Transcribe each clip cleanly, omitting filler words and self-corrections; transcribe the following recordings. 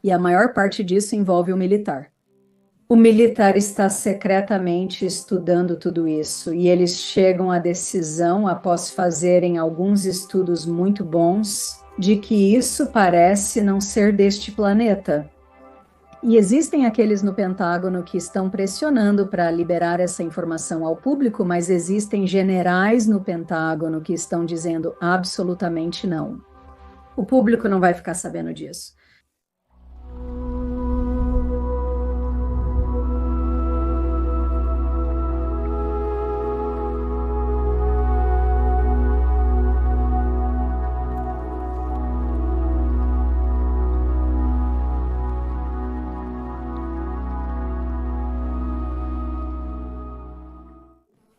E a maior parte disso envolve o militar. O militar está secretamente estudando tudo isso e eles chegam à decisão, após fazerem alguns estudos muito bons, de que isso parece não ser deste planeta. E existem aqueles no Pentágono que estão pressionando para liberar essa informação ao público, mas existem generais no Pentágono que estão dizendo absolutamente não. O público não vai ficar sabendo disso.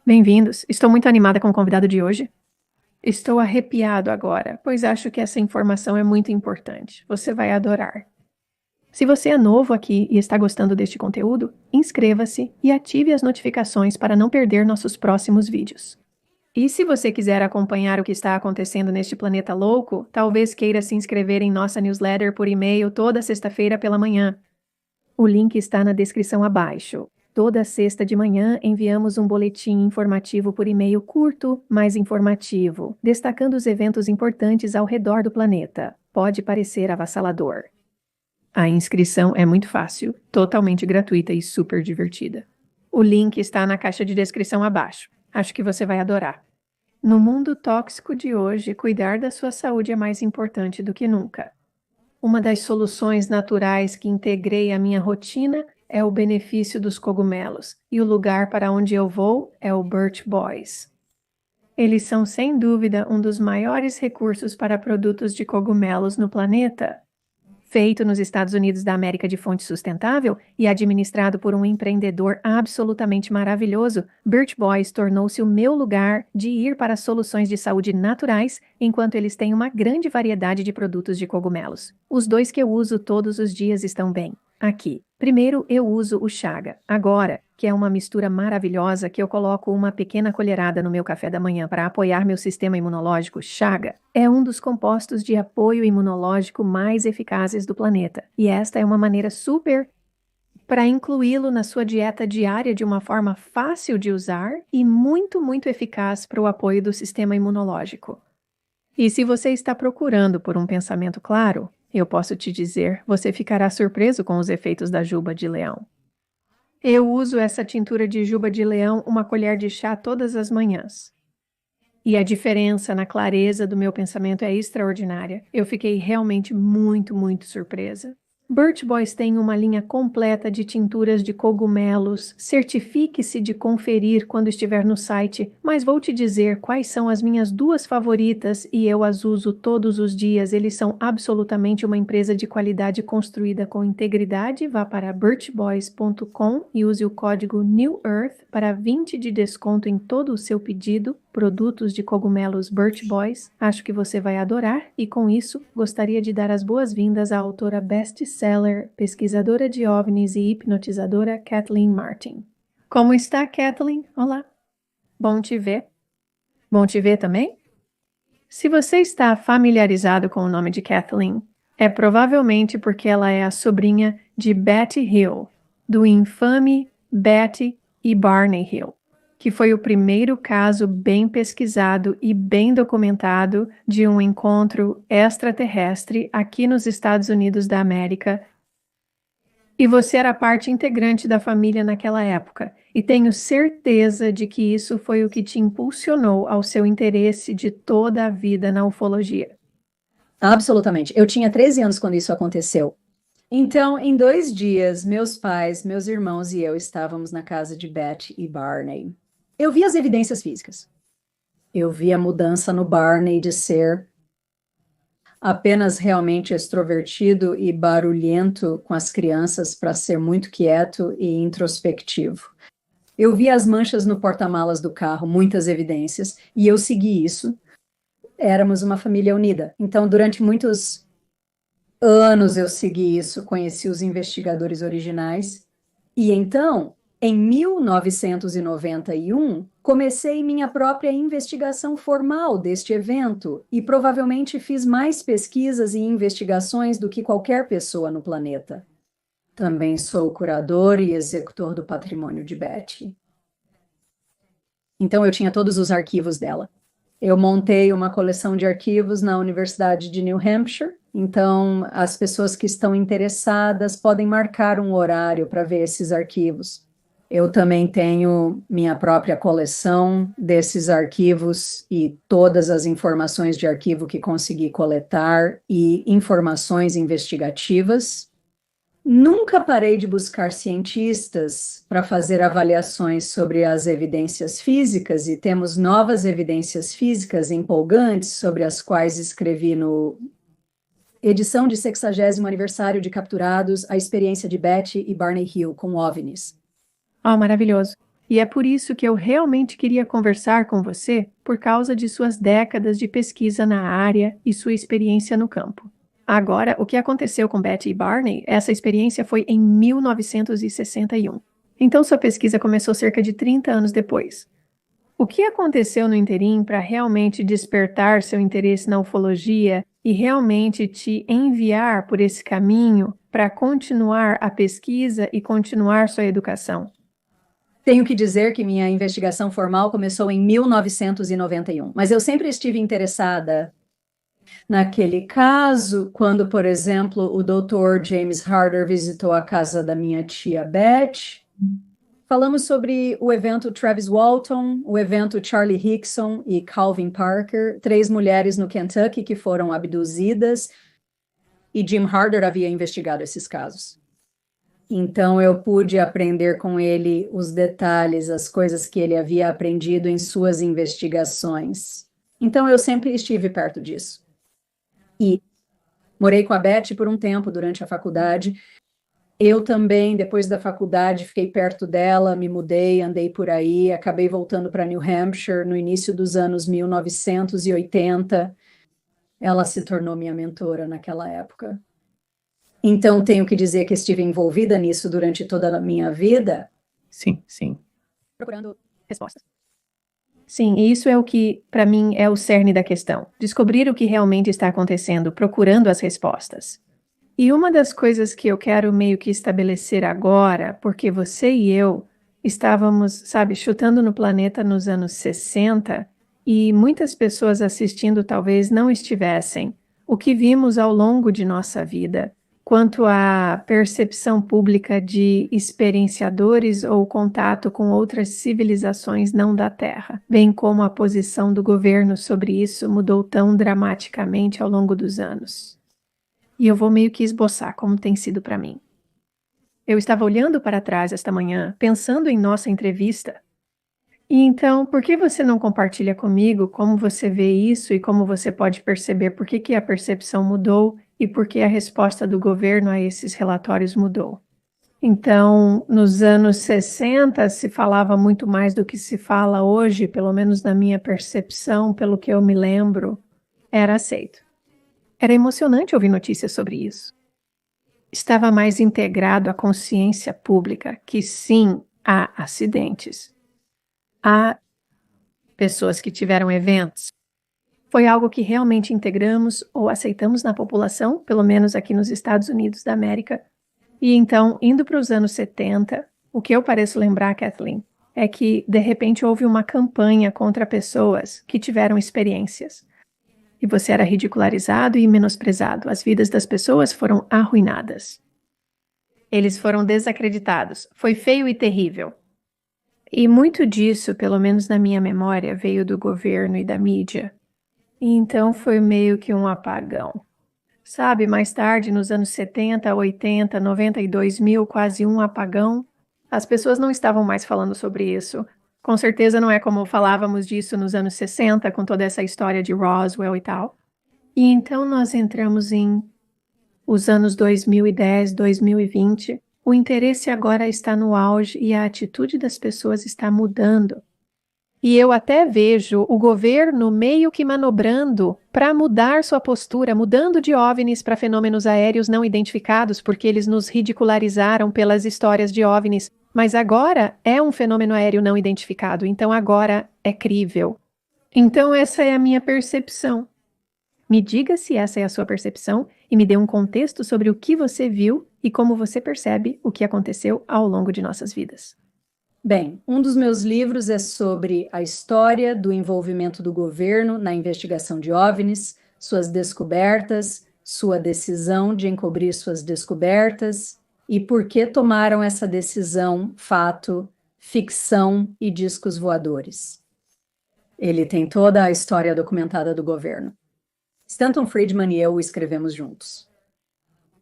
Bem-vindos. Estou muito animada com o convidado de hoje. Estou arrepiado agora, pois acho que essa informação é muito importante. Você vai adorar. Se você é novo aqui e está gostando deste conteúdo, inscreva-se e ative as notificações para não perder nossos próximos vídeos. E se você quiser acompanhar o que está acontecendo neste planeta louco, talvez queira se inscrever em nossa newsletter por e-mail toda sexta-feira pela manhã. O link está na descrição abaixo. Toda sexta de manhã enviamos um boletim informativo por e-mail curto, mas informativo, destacando os eventos importantes ao redor do planeta. Pode parecer avassalador. A inscrição é muito fácil, totalmente gratuita e super divertida. O link está na caixa de descrição abaixo. Acho que você vai adorar. No mundo tóxico de hoje, cuidar da sua saúde é mais importante do que nunca. Uma das soluções naturais que integrei à minha rotina é o benefício dos cogumelos, e o lugar para onde eu vou é o Birch Boys. Eles são, sem dúvida, um dos maiores recursos para produtos de cogumelos no planeta. Feito nos Estados Unidos da América de fonte sustentável e administrado por um empreendedor absolutamente maravilhoso, Birch Boys tornou-se o meu lugar de ir para soluções de saúde naturais, enquanto eles têm uma grande variedade de produtos de cogumelos. Os dois que eu uso todos os dias estão bem. Aqui. Primeiro, eu uso o chaga, agora, que é uma mistura maravilhosa que eu coloco uma pequena colherada no meu café da manhã para apoiar meu sistema imunológico. Chaga é um dos compostos de apoio imunológico mais eficazes do planeta, e esta é uma maneira super para incluí-lo na sua dieta diária de uma forma fácil de usar e muito, muito eficaz para o apoio do sistema imunológico. E se você está procurando por um pensamento claro, eu posso te dizer, você ficará surpreso com os efeitos da juba de leão. Eu uso essa tintura de juba de leão uma colher de chá todas as manhãs. E a diferença na clareza do meu pensamento é extraordinária. Eu fiquei realmente muito, muito surpresa. Birch Boys tem uma linha completa de tinturas de cogumelos. Certifique-se de conferir quando estiver no site, mas vou te dizer quais são as minhas duas favoritas e eu as uso todos os dias. Eles são absolutamente uma empresa de qualidade construída com integridade. Vá para birchboys.com e use o código NEWEARTH para 20% de desconto em todo o seu pedido. Produtos de cogumelos Birch Boys. Acho que você vai adorar e, com isso, gostaria de dar as boas-vindas à autora best-seller, pesquisadora de OVNIs e hipnotizadora Kathleen Martin. Como está, Kathleen? Olá. Bom te ver. Bom te ver também? Se você está familiarizado com o nome de Kathleen, é provavelmente porque ela é a sobrinha de Betty Hill, do infame Betty e Barney Hill, que foi o primeiro caso bem pesquisado e bem documentado de um encontro extraterrestre aqui nos Estados Unidos da América. E você era parte integrante da família naquela época, e tenho certeza de que isso foi o que te impulsionou ao seu interesse de toda a vida na ufologia. Absolutamente. Eu tinha 13 anos quando isso aconteceu. Então, em 2 dias, meus pais, meus irmãos e eu estávamos na casa de Betty e Barney. Eu vi as evidências físicas. Eu vi a mudança no Barney de ser apenas realmente extrovertido e barulhento com as crianças para ser muito quieto e introspectivo. Eu vi as manchas no porta-malas do carro, muitas evidências, e eu segui isso. Éramos uma família unida. Então, durante muitos anos eu segui isso, conheci os investigadores originais. E então, Em 1991, comecei minha própria investigação formal deste evento e provavelmente fiz mais pesquisas e investigações do que qualquer pessoa no planeta. Também sou curador e executor do patrimônio de Betty. Então eu tinha todos os arquivos dela. Eu montei uma coleção de arquivos na Universidade de New Hampshire, então as pessoas que estão interessadas podem marcar um horário para ver esses arquivos. Eu também tenho minha própria coleção desses arquivos e todas as informações de arquivo que consegui coletar e informações investigativas. Nunca parei de buscar cientistas para fazer avaliações sobre as evidências físicas e temos novas evidências físicas empolgantes sobre as quais escrevi no edição de 60º aniversário de Capturados, a experiência de Betty e Barney Hill com OVNIs. Oh, maravilhoso. E é por isso que eu realmente queria conversar com você, por causa de suas décadas de pesquisa na área e sua experiência no campo. Agora, o que aconteceu com Betty e Barney, essa experiência foi em 1961. Então, sua pesquisa começou cerca de 30 anos depois. O que aconteceu no interim para realmente despertar seu interesse na ufologia e realmente te enviar por esse caminho para continuar a pesquisa e continuar sua educação? Tenho que dizer que minha investigação formal começou em 1991, mas eu sempre estive interessada naquele caso, quando, por exemplo, o Dr. James Harder visitou a casa da minha tia Beth. Falamos sobre o evento Travis Walton, o evento Charlie Hickson e Calvin Parker, 3 mulheres no Kentucky que foram abduzidas, e Jim Harder havia investigado esses casos. Então eu pude aprender com ele os detalhes, as coisas que ele havia aprendido em suas investigações. Então eu sempre estive perto disso. E morei com a Betty por um tempo durante a faculdade. Eu também, depois da faculdade, fiquei perto dela, me mudei, andei por aí, acabei voltando para New Hampshire no início dos anos 1980. Ela se tornou minha mentora naquela época. Então, tenho que dizer que estive envolvida nisso durante toda a minha vida. Sim, sim. Procurando respostas. Sim, e isso é o que, para mim, é o cerne da questão. Descobrir o que realmente está acontecendo, procurando as respostas. E uma das coisas que eu quero meio que estabelecer agora, porque você e eu estávamos, sabe, chutando no planeta nos anos 60, e muitas pessoas assistindo talvez não estivessem. O que vimos ao longo de nossa vida, quanto à percepção pública de experienciadores ou contato com outras civilizações não da Terra, bem como a posição do governo sobre isso mudou tão dramaticamente ao longo dos anos. E eu vou meio que esboçar como tem sido para mim. Eu estava olhando para trás esta manhã, pensando em nossa entrevista. E então, por que você não compartilha comigo como você vê isso e como você pode perceber por que a percepção mudou e por que a resposta do governo a esses relatórios mudou? Então, nos anos 60 se falava muito mais do que se fala hoje, pelo menos na minha percepção, pelo que eu me lembro, era aceito. Era emocionante ouvir notícias sobre isso. Estava mais integrado à consciência pública que sim, há acidentes. Há pessoas que tiveram eventos. Foi algo que realmente integramos ou aceitamos na população, pelo menos aqui nos Estados Unidos da América. E então, indo para os anos 70, o que eu pareço lembrar, Kathleen, é que de repente houve uma campanha contra pessoas que tiveram experiências. E você era ridicularizado e menosprezado. As vidas das pessoas foram arruinadas. Eles foram desacreditados. Foi feio e terrível. E muito disso, pelo menos na minha memória, veio do governo e da mídia. E então foi meio que um apagão. Sabe, mais tarde, nos anos 70, 80, 90 e 2000, quase um apagão. As pessoas não estavam mais falando sobre isso. Com certeza não é como falávamos disso nos anos 60, com toda essa história de Roswell e tal. E então nós entramos em os anos 2010, 2020. O interesse agora está no auge e a atitude das pessoas está mudando. E eu até vejo o governo meio que manobrando para mudar sua postura, mudando de OVNIs para fenômenos aéreos não identificados, porque eles nos ridicularizaram pelas histórias de OVNIs, Mas agora é um fenômeno aéreo não identificado, então agora é crível. Então essa é a minha percepção. Me diga se essa é a sua percepção e me dê um contexto sobre o que você viu e como você percebe o que aconteceu ao longo de nossas vidas. Bem, um dos meus livros é sobre a história do envolvimento do governo na investigação de OVNIs, suas descobertas, sua decisão de encobrir suas descobertas e por que tomaram essa decisão, fato, ficção e discos voadores. Ele tem toda a história documentada do governo. Stanton Friedman e eu o escrevemos juntos.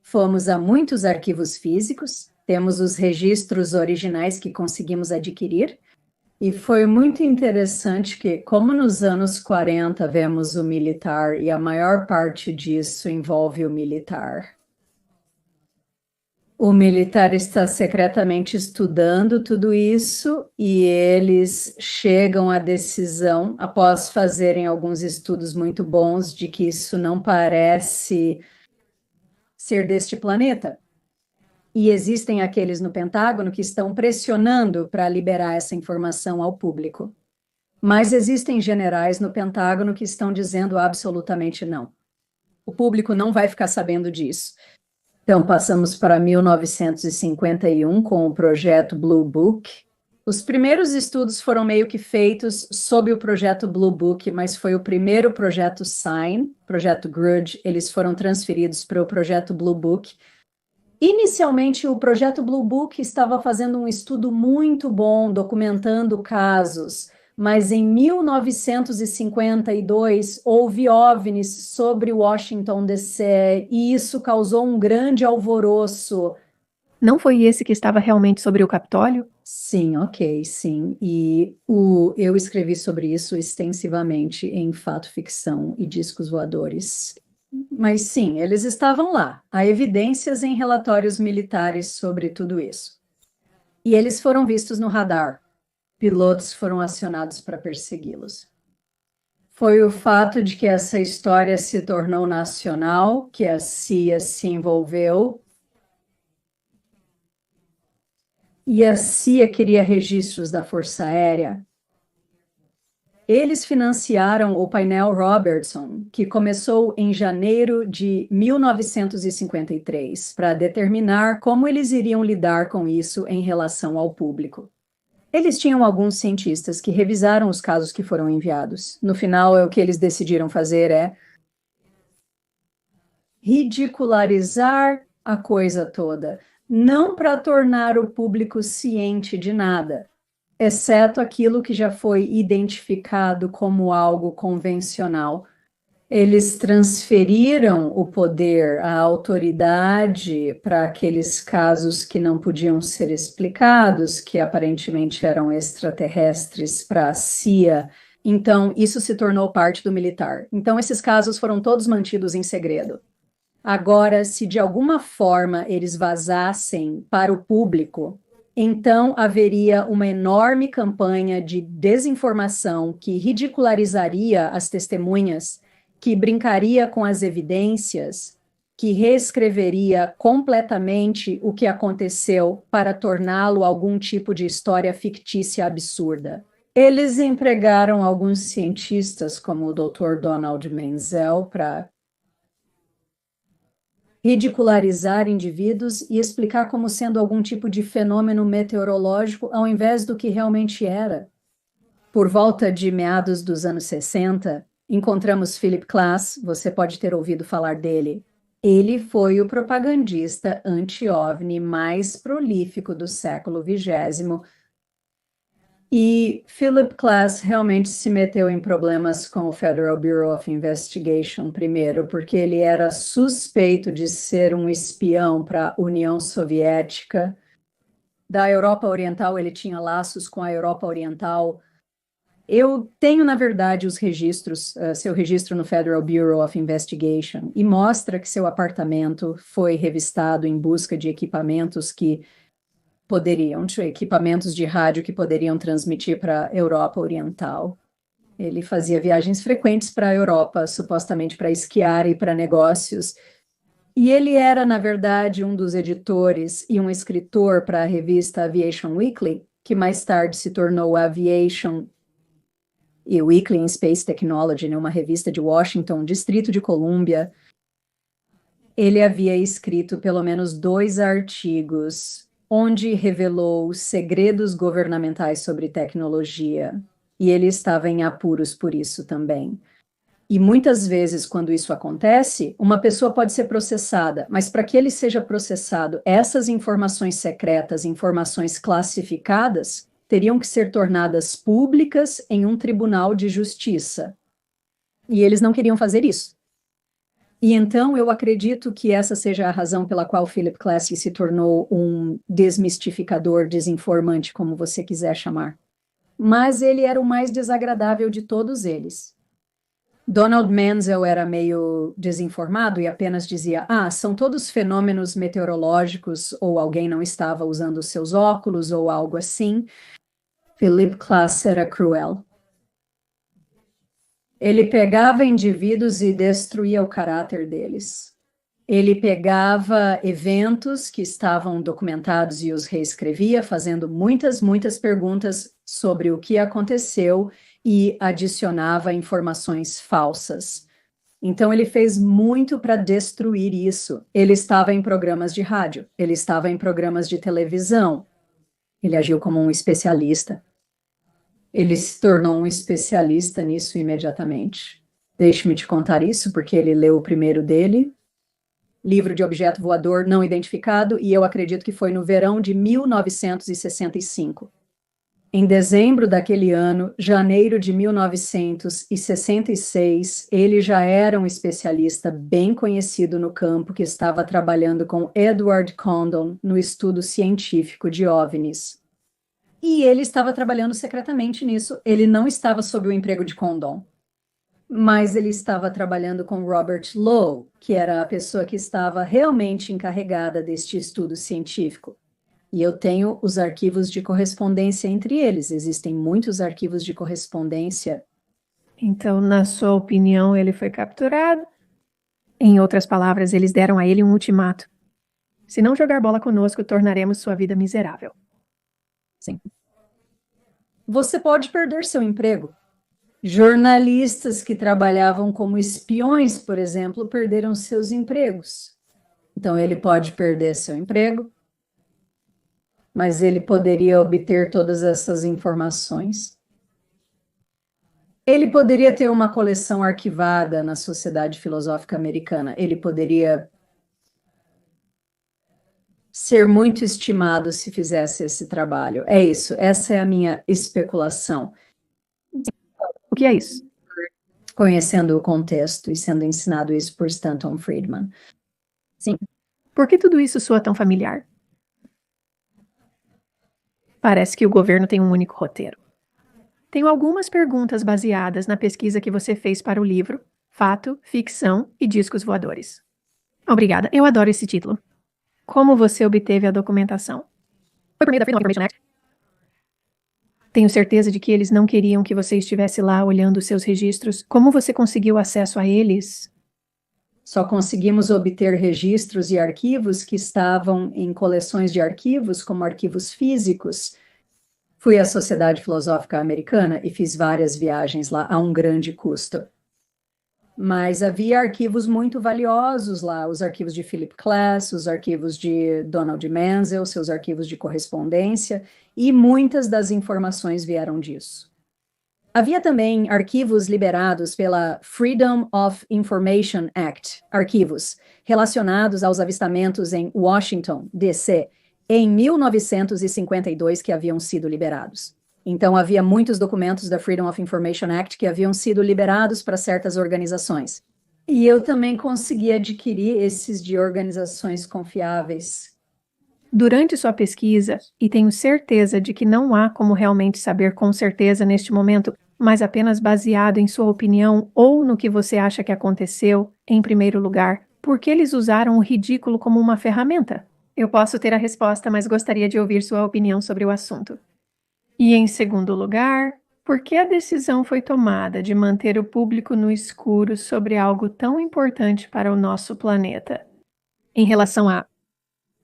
Fomos a muitos arquivos físicos, temos os registros originais que conseguimos adquirir, e foi muito interessante que, como nos anos 40 vemos o militar, e a maior parte disso envolve o militar está secretamente estudando tudo isso e eles chegam à decisão, após fazerem alguns estudos muito bons, de que isso não parece ser deste planeta. E existem aqueles no Pentágono que estão pressionando para liberar essa informação ao público. Mas existem generais no Pentágono que estão dizendo absolutamente não. O público não vai ficar sabendo disso. Então, passamos para 1951 com o projeto Blue Book. Os primeiros estudos foram meio que feitos sob o projeto Blue Book, mas foi o primeiro projeto SIGN, projeto Grudge, eles foram transferidos para o projeto Blue Book. Inicialmente, o projeto Blue Book estava fazendo um estudo muito bom, documentando casos, mas em 1952 houve OVNIs sobre Washington, D.C., e isso causou um grande alvoroço. Não foi esse que estava realmente sobre o Capitólio? Sim, ok, sim. E eu escrevi sobre isso extensivamente em Fato, Ficção e Discos Voadores. Mas sim, eles estavam lá. Há evidências em relatórios militares sobre tudo isso. E eles foram vistos no radar. Pilotos foram acionados para persegui-los. Foi o fato de que essa história se tornou nacional, que a CIA se envolveu, e a CIA queria registros da Força Aérea. Eles financiaram o painel Robertson, que começou em janeiro de 1953, para determinar como eles iriam lidar com isso em relação ao público. Eles tinham alguns cientistas que revisaram os casos que foram enviados. No final, o que eles decidiram fazer é ridicularizar a coisa toda, não para tornar o público ciente de nada, exceto aquilo que já foi identificado como algo convencional. Eles transferiram o poder, a autoridade para aqueles casos que não podiam ser explicados, que aparentemente eram extraterrestres, para a CIA. Então, isso se tornou parte do militar. Então, esses casos foram todos mantidos em segredo. Agora, se de alguma forma eles vazassem para o público, então haveria uma enorme campanha de desinformação que ridicularizaria as testemunhas, que brincaria com as evidências, que reescreveria completamente o que aconteceu para torná-lo algum tipo de história fictícia absurda. Eles empregaram alguns cientistas, como o Dr. Donald Menzel, para ridicularizar indivíduos e explicar como sendo algum tipo de fenômeno meteorológico, ao invés do que realmente era. Por volta de meados dos anos 60, encontramos Philip Klass, você pode ter ouvido falar dele. Ele foi o propagandista anti-OVNI mais prolífico do século XX. E Philip Klass realmente se meteu em problemas com o Federal Bureau of Investigation primeiro, porque ele era suspeito de ser um espião para a União Soviética. Da Europa Oriental, ele tinha laços com a Europa Oriental. Eu tenho, na verdade, os registros, seu registro no Federal Bureau of Investigation, e mostra que seu apartamento foi revistado em busca de equipamentos equipamentos de rádio que poderiam transmitir para a Europa Oriental. Ele fazia viagens frequentes para a Europa, supostamente para esquiar e para negócios. E ele era, na verdade, um dos editores e um escritor para a revista Aviation Weekly, que mais tarde se tornou Aviation e Weekly in Space Technology, né, uma revista de Washington, Distrito de Colômbia. Ele havia escrito pelo menos 2 artigos onde revelou segredos governamentais sobre tecnologia, e ele estava em apuros por isso também. E muitas vezes, quando isso acontece, uma pessoa pode ser processada, mas para que ele seja processado, essas informações secretas, informações classificadas, teriam que ser tornadas públicas em um tribunal de justiça. E eles não queriam fazer isso. E então eu acredito que essa seja a razão pela qual Philip Classic se tornou um desmistificador, desinformante, como você quiser chamar. Mas ele era o mais desagradável de todos eles. Donald Menzel era meio desinformado e apenas dizia: são todos fenômenos meteorológicos, ou alguém não estava usando os seus óculos, ou algo assim. Philip Klass era cruel. Ele pegava indivíduos e destruía o caráter deles. Ele pegava eventos que estavam documentados e os reescrevia, fazendo muitas perguntas sobre o que aconteceu e adicionava informações falsas. Então, ele fez muito para destruir isso. Ele estava em programas de rádio, ele estava em programas de televisão. Ele agiu como um especialista. Ele se tornou um especialista nisso imediatamente. Deixe-me te contar isso, porque ele leu o primeiro dele, Livro de Objeto Voador Não Identificado, e eu acredito que foi no verão de 1965. Em dezembro daquele ano, janeiro de 1966, ele já era um especialista bem conhecido no campo que estava trabalhando com Edward Condon no estudo científico de OVNIs. E ele estava trabalhando secretamente nisso. Ele não estava sob o emprego de Condon, mas ele estava trabalhando com Robert Lowe, que era a pessoa que estava realmente encarregada deste estudo científico. E eu tenho os arquivos de correspondência entre eles. Existem muitos arquivos de correspondência. Então, na sua opinião, ele foi capturado? Em outras palavras, eles deram a ele um ultimato. Se não jogar bola conosco, tornaremos sua vida miserável. Sim. Você pode perder seu emprego. Jornalistas que trabalhavam como espiões, por exemplo, perderam seus empregos. Então, ele pode perder seu emprego, mas ele poderia obter todas essas informações. Ele poderia ter uma coleção arquivada na Sociedade Filosófica Americana. Ele poderia ser muito estimado se fizesse esse trabalho. É isso, essa é a minha especulação. O que é isso? Conhecendo o contexto e sendo ensinado isso por Stanton Friedman. Sim. Por que tudo isso soa tão familiar? Parece que o governo tem um único roteiro. Tenho algumas perguntas baseadas na pesquisa que você fez para o livro Fato, Ficção e Discos Voadores. Obrigada, eu adoro esse título. Como você obteve a documentação? Foi por meio da Freedom of Information Act? Tenho certeza de que eles não queriam que você estivesse lá olhando os seus registros. Como você conseguiu acesso a eles? Só conseguimos obter registros e arquivos que estavam em coleções de arquivos, como arquivos físicos. Fui à Sociedade Filosófica Americana e fiz várias viagens lá a um grande custo. Mas havia arquivos muito valiosos lá, os arquivos de Philip Klass, os arquivos de Donald Menzel, seus arquivos de correspondência, e muitas das informações vieram disso. Havia também arquivos liberados pela Freedom of Information Act, arquivos relacionados aos avistamentos em Washington, D.C., em 1952 que haviam sido liberados. Então, havia muitos documentos da Freedom of Information Act que haviam sido liberados para certas organizações. E eu também consegui adquirir esses de organizações confiáveis. Durante sua pesquisa, e tenho certeza de que não há como realmente saber com certeza neste momento, mas apenas baseado em sua opinião ou no que você acha que aconteceu, em primeiro lugar, por que eles usaram o ridículo como uma ferramenta? Eu posso ter a resposta, mas gostaria de ouvir sua opinião sobre o assunto. E em segundo lugar, por que a decisão foi tomada de manter o público no escuro sobre algo tão importante para o nosso planeta? Em relação a...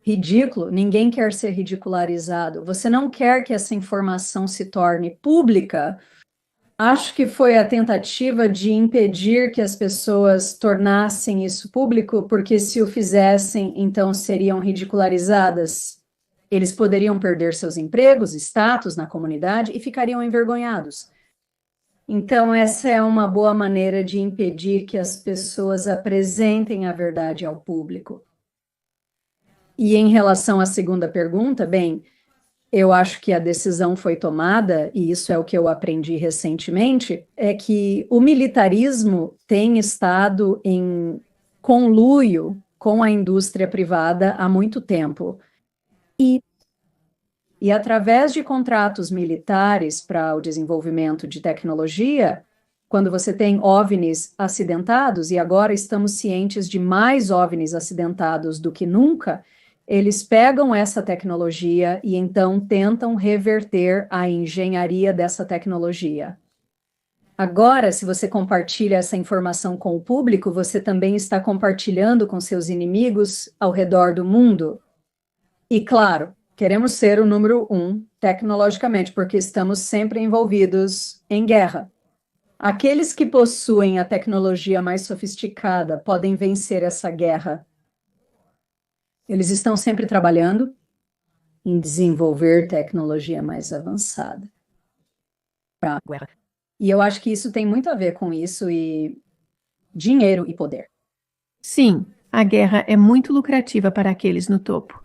Ridículo, ninguém quer ser ridicularizado. Você não quer que essa informação se torne pública. Acho que foi a tentativa de impedir que as pessoas tornassem isso público, porque se o fizessem, então seriam ridicularizadas. Eles poderiam perder seus empregos, status na comunidade e ficariam envergonhados. Então, essa é uma boa maneira de impedir que as pessoas apresentem a verdade ao público. E em relação à segunda pergunta, bem, eu acho que a decisão foi tomada, e isso é o que eu aprendi recentemente, é que o militarismo tem estado em conluio com a indústria privada há muito tempo. E através de contratos militares para o desenvolvimento de tecnologia, quando você tem OVNIs acidentados, e agora estamos cientes de mais OVNIs acidentados do que nunca, eles pegam essa tecnologia e então tentam reverter a engenharia dessa tecnologia. Agora, se você compartilha essa informação com o público, você também está compartilhando com seus inimigos ao redor do mundo. E, claro, queremos ser o número 1 tecnologicamente, porque estamos sempre envolvidos em guerra. Aqueles que possuem a tecnologia mais sofisticada podem vencer essa guerra. Eles estão sempre trabalhando em desenvolver tecnologia mais avançada. E eu acho que isso tem muito a ver com isso e dinheiro e poder. Sim, a guerra é muito lucrativa para aqueles no topo.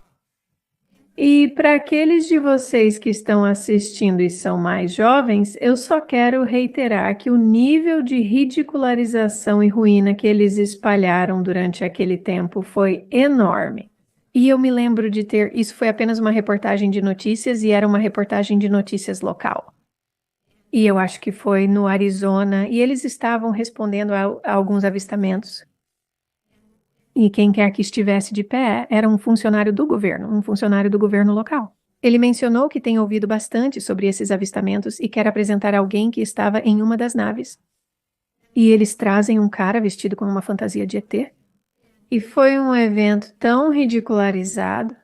E para aqueles de vocês que estão assistindo e são mais jovens, eu só quero reiterar que o nível de ridicularização e ruína que eles espalharam durante aquele tempo foi enorme. E eu me lembro de ter... Isso foi apenas uma reportagem de notícias e era uma reportagem de notícias local. E eu acho que foi no Arizona, e eles estavam respondendo a alguns avistamentos. E quem quer que estivesse de pé era um funcionário do governo local. Ele mencionou que tem ouvido bastante sobre esses avistamentos e quer apresentar alguém que estava em uma das naves. E eles trazem um cara vestido com uma fantasia de ET. E foi um evento tão ridicularizado.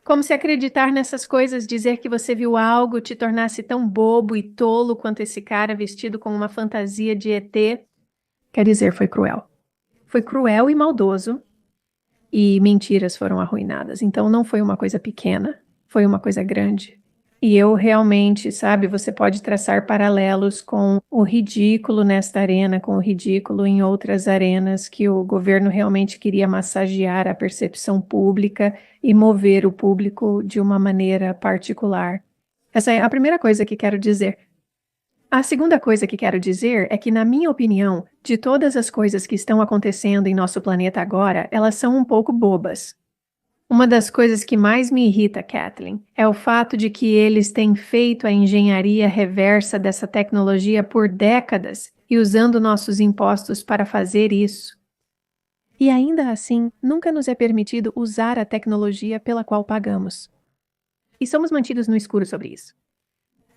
Como se acreditar nessas coisas, dizer que você viu algo, te tornasse tão bobo e tolo quanto esse cara vestido com uma fantasia de ET. Quer dizer, foi cruel. Foi cruel e maldoso, e mentiras foram arruinadas. Então não foi uma coisa pequena, foi uma coisa grande. E eu realmente, sabe, você pode traçar paralelos com o ridículo nesta arena, com o ridículo em outras arenas, que o governo realmente queria massagear a percepção pública e mover o público de uma maneira particular. Essa é a primeira coisa que quero dizer. A segunda coisa que quero dizer é que, na minha opinião, de todas as coisas que estão acontecendo em nosso planeta agora, elas são um pouco bobas. Uma das coisas que mais me irrita, Kathleen, é o fato de que eles têm feito a engenharia reversa dessa tecnologia por décadas e usando nossos impostos para fazer isso. E ainda assim, nunca nos é permitido usar a tecnologia pela qual pagamos. E somos mantidos no escuro sobre isso.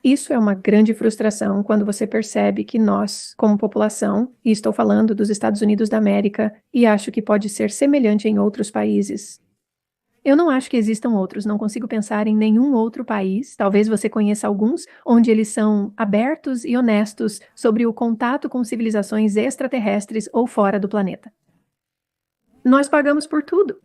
Isso é uma grande frustração quando você percebe que nós, como população, e estou falando dos Estados Unidos da América, e acho que pode ser semelhante em outros países. Eu não acho que existam outros, não consigo pensar em nenhum outro país, talvez você conheça alguns, onde eles são abertos e honestos sobre o contato com civilizações extraterrestres ou fora do planeta. Nós pagamos por tudo.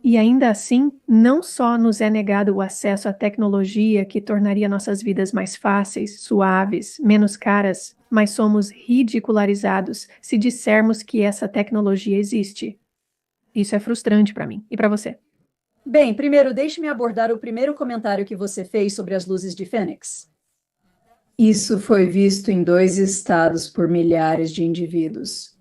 E ainda assim, não só nos é negado o acesso à tecnologia que tornaria nossas vidas mais fáceis, suaves, menos caras, mas somos ridicularizados se dissermos que essa tecnologia existe. Isso é frustrante para mim. E para você? Bem, primeiro, deixe-me abordar o primeiro comentário que você fez sobre as luzes de Fênix. Isso foi visto em 2 estados por milhares de indivíduos.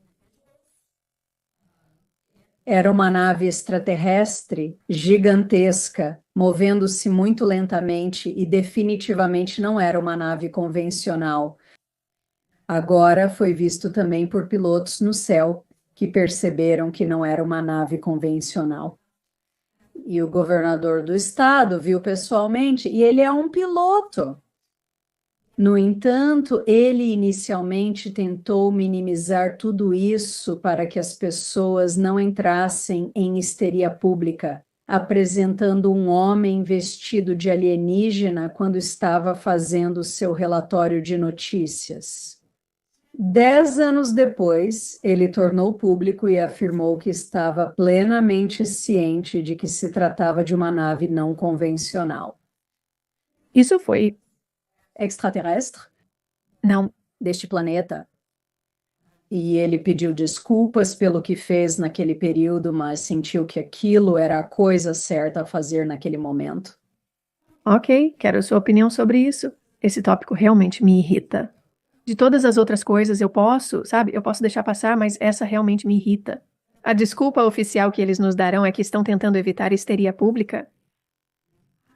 Era uma nave extraterrestre gigantesca, movendo-se muito lentamente e definitivamente não era uma nave convencional. Agora foi visto também por pilotos no céu, que perceberam que não era uma nave convencional. E o governador do estado viu pessoalmente, e ele é um piloto. No entanto, ele inicialmente tentou minimizar tudo isso para que as pessoas não entrassem em histeria pública, apresentando um homem vestido de alienígena quando estava fazendo seu relatório de notícias. 10 anos depois, ele tornou público e afirmou que estava plenamente ciente de que se tratava de uma nave não convencional. Isso foi. Extraterrestre? Não. Deste planeta. E ele pediu desculpas pelo que fez naquele período, mas sentiu que aquilo era a coisa certa a fazer naquele momento. Ok, quero sua opinião sobre isso. Esse tópico realmente me irrita. De todas as outras coisas eu posso deixar passar, mas essa realmente me irrita. A desculpa oficial que eles nos darão é que estão tentando evitar histeria pública?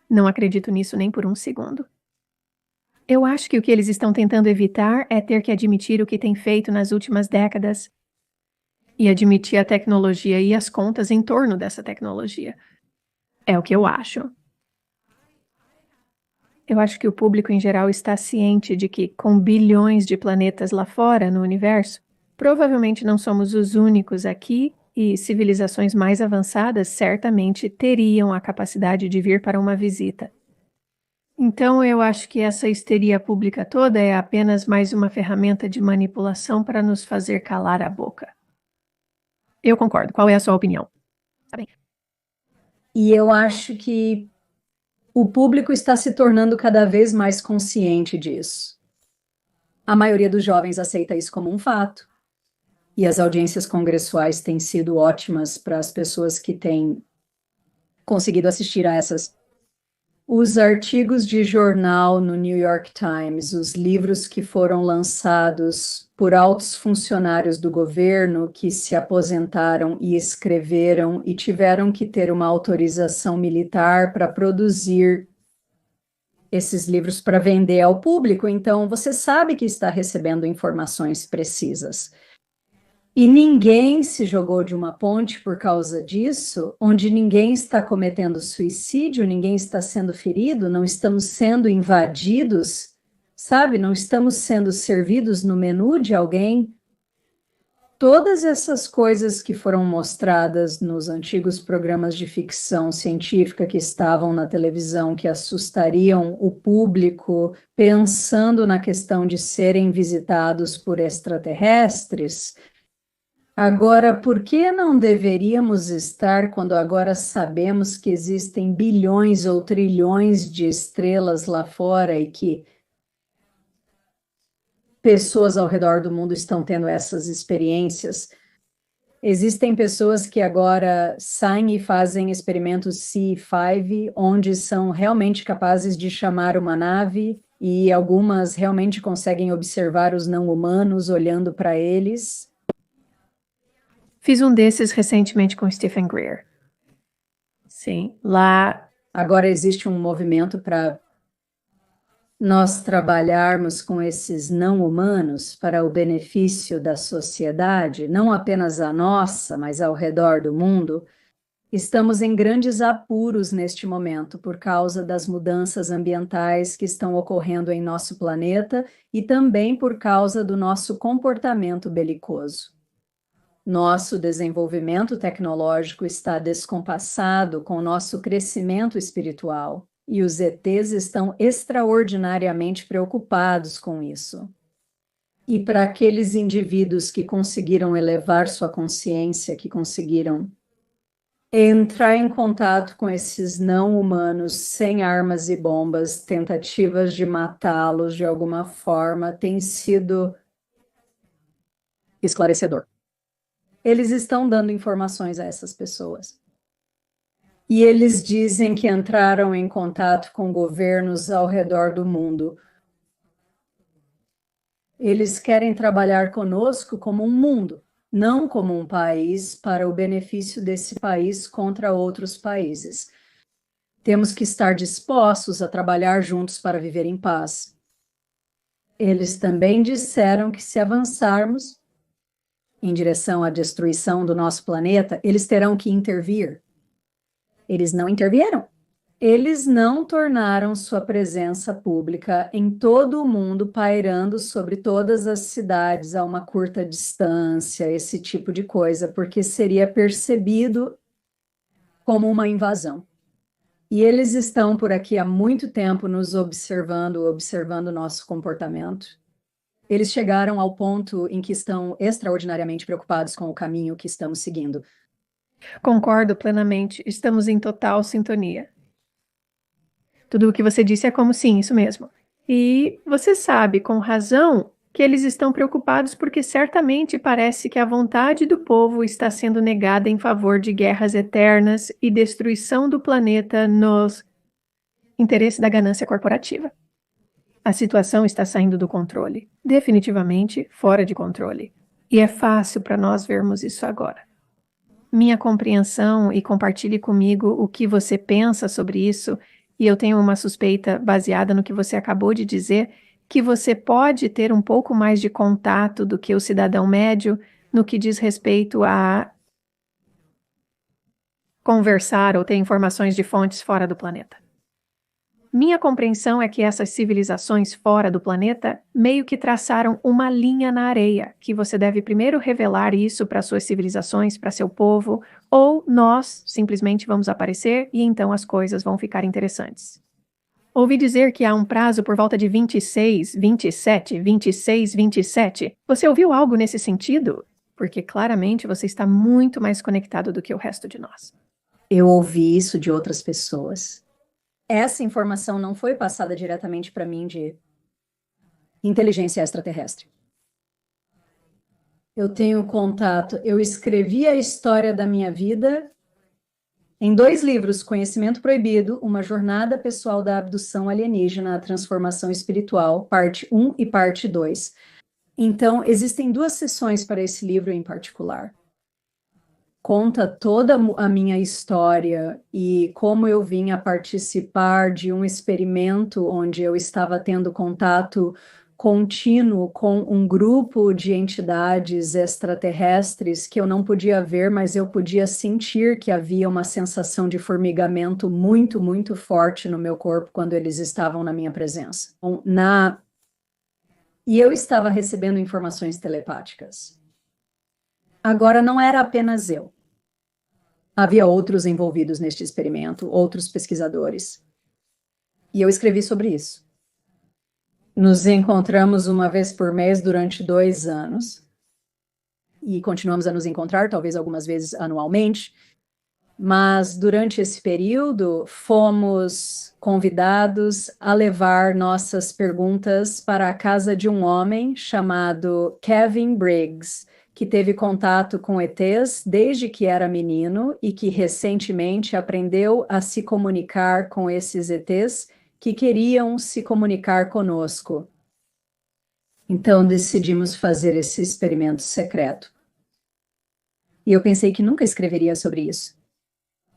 Não acredito nisso nem por um segundo. Eu acho que o que eles estão tentando evitar é ter que admitir o que tem feito nas últimas décadas e admitir a tecnologia e as contas em torno dessa tecnologia. É o que eu acho. Eu acho que o público em geral está ciente de que, com bilhões de planetas lá fora no universo, provavelmente não somos os únicos aqui e civilizações mais avançadas certamente teriam a capacidade de vir para uma visita. Então, eu acho que essa histeria pública toda é apenas mais uma ferramenta de manipulação para nos fazer calar a boca. Eu concordo. Qual é a sua opinião? Tá bem. E eu acho que o público está se tornando cada vez mais consciente disso. A maioria dos jovens aceita isso como um fato. E as audiências congressuais têm sido ótimas para as pessoas que têm conseguido assistir a essas. Os artigos de jornal no New York Times, os livros que foram lançados por altos funcionários do governo que se aposentaram e escreveram e tiveram que ter uma autorização militar para produzir esses livros para vender ao público. Então, você sabe que está recebendo informações precisas. E ninguém se jogou de uma ponte por causa disso, onde ninguém está cometendo suicídio, ninguém está sendo ferido, não estamos sendo invadidos, sabe? Não estamos sendo servidos no menu de alguém. Todas essas coisas que foram mostradas nos antigos programas de ficção científica que estavam na televisão, que assustariam o público, pensando na questão de serem visitados por extraterrestres. Agora, por que não deveríamos estar quando agora sabemos que existem bilhões ou trilhões de estrelas lá fora e que pessoas ao redor do mundo estão tendo essas experiências? Existem pessoas que agora saem e fazem experimentos C5, onde são realmente capazes de chamar uma nave e algumas realmente conseguem observar os não-humanos olhando para eles. Fiz um desses recentemente com Stephen Greer. Sim, lá. Agora existe um movimento para nós trabalharmos com esses não-humanos para o benefício da sociedade, não apenas a nossa, mas ao redor do mundo. Estamos em grandes apuros neste momento por causa das mudanças ambientais que estão ocorrendo em nosso planeta e também por causa do nosso comportamento belicoso. Nosso desenvolvimento tecnológico está descompassado com o nosso crescimento espiritual, e os ETs estão extraordinariamente preocupados com isso. E para aqueles indivíduos que conseguiram elevar sua consciência, que conseguiram entrar em contato com esses não-humanos sem armas e bombas, tentativas de matá-los de alguma forma, tem sido esclarecedor. Eles estão dando informações a essas pessoas. E eles dizem que entraram em contato com governos ao redor do mundo. Eles querem trabalhar conosco como um mundo, não como um país, para o benefício desse país contra outros países. Temos que estar dispostos a trabalhar juntos para viver em paz. Eles também disseram que se avançarmos em direção à destruição do nosso planeta, eles terão que intervir. Eles não intervieram. Eles não tornaram sua presença pública em todo o mundo, pairando sobre todas as cidades a uma curta distância, esse tipo de coisa, porque seria percebido como uma invasão. E eles estão por aqui há muito tempo nos observando, observando o nosso comportamento. Eles chegaram ao ponto em que estão extraordinariamente preocupados com o caminho que estamos seguindo. Concordo plenamente. Estamos em total sintonia. Tudo o que você disse é como sim, isso mesmo. E você sabe, com razão, que eles estão preocupados porque certamente parece que a vontade do povo está sendo negada em favor de guerras eternas e destruição do planeta nos interesses da ganância corporativa. A situação está saindo do controle, definitivamente fora de controle. E é fácil para nós vermos isso agora. Minha compreensão, e compartilhe comigo o que você pensa sobre isso, e eu tenho uma suspeita baseada no que você acabou de dizer, que você pode ter um pouco mais de contato do que o cidadão médio no que diz respeito a conversar ou ter informações de fontes fora do planeta. Minha compreensão é que essas civilizações fora do planeta meio que traçaram uma linha na areia, que você deve primeiro revelar isso para suas civilizações, para seu povo, ou nós simplesmente vamos aparecer e então as coisas vão ficar interessantes. Ouvi dizer que há um prazo por volta de 26, 27, 26, 27. Você ouviu algo nesse sentido? Porque claramente você está muito mais conectado do que o resto de nós. Eu ouvi isso de outras pessoas. Essa informação não foi passada diretamente para mim de inteligência extraterrestre. Eu tenho contato, eu escrevi a história da minha vida em 2 livros, Conhecimento Proibido, Uma Jornada Pessoal da Abdução Alienígena à Transformação Espiritual, parte 1 e parte 2. Então, existem 2 sessões para esse livro em particular. Conta toda a minha história e como eu vim a participar de um experimento onde eu estava tendo contato contínuo com um grupo de entidades extraterrestres que eu não podia ver, mas eu podia sentir que havia uma sensação de formigamento muito, muito forte no meu corpo quando eles estavam na minha presença. E eu estava recebendo informações telepáticas. Agora, não era apenas eu. Havia outros envolvidos neste experimento, outros pesquisadores. E eu escrevi sobre isso. Nos encontramos uma vez por mês durante 2 anos. E continuamos a nos encontrar, talvez algumas vezes anualmente. Mas durante esse período, fomos convidados a levar nossas perguntas para a casa de um homem chamado Kevin Briggs, que teve contato com ETs desde que era menino e que recentemente aprendeu a se comunicar com esses ETs que queriam se comunicar conosco. Então decidimos fazer esse experimento secreto. E eu pensei que nunca escreveria sobre isso.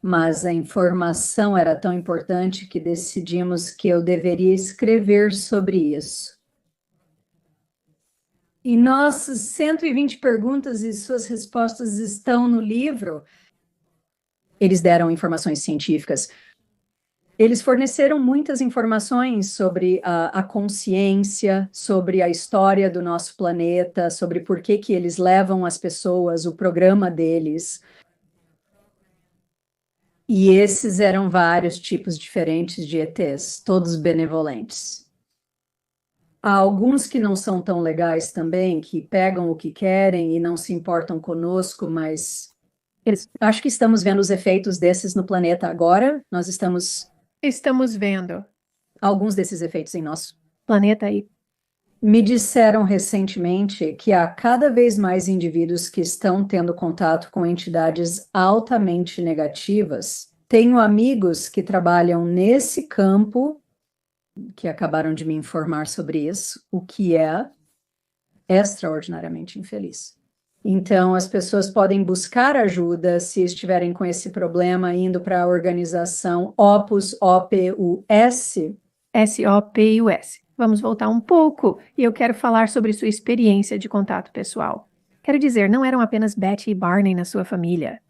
Mas a informação era tão importante que decidimos que eu deveria escrever sobre isso. E nossas 120 perguntas e suas respostas estão no livro. Eles deram informações científicas. Eles forneceram muitas informações sobre a consciência, sobre a história do nosso planeta, sobre por que eles levam as pessoas, o programa deles. E esses eram vários tipos diferentes de ETs, todos benevolentes. Há alguns que não são tão legais também, que pegam o que querem e não se importam conosco, mas acho que estamos vendo os efeitos desses no planeta agora. Nós estamos vendo alguns desses efeitos em nosso planeta aí. Me disseram recentemente que há cada vez mais indivíduos que estão tendo contato com entidades altamente negativas. Tenho amigos que trabalham nesse campo, que acabaram de me informar sobre isso, o que é extraordinariamente infeliz. Então, as pessoas podem buscar ajuda se estiverem com esse problema, indo para a organização Opus, O-P-U-S. S-O-P-U-S. Vamos voltar um pouco e eu quero falar sobre sua experiência de contato pessoal. Quero dizer, não eram apenas Betty e Barney na sua família.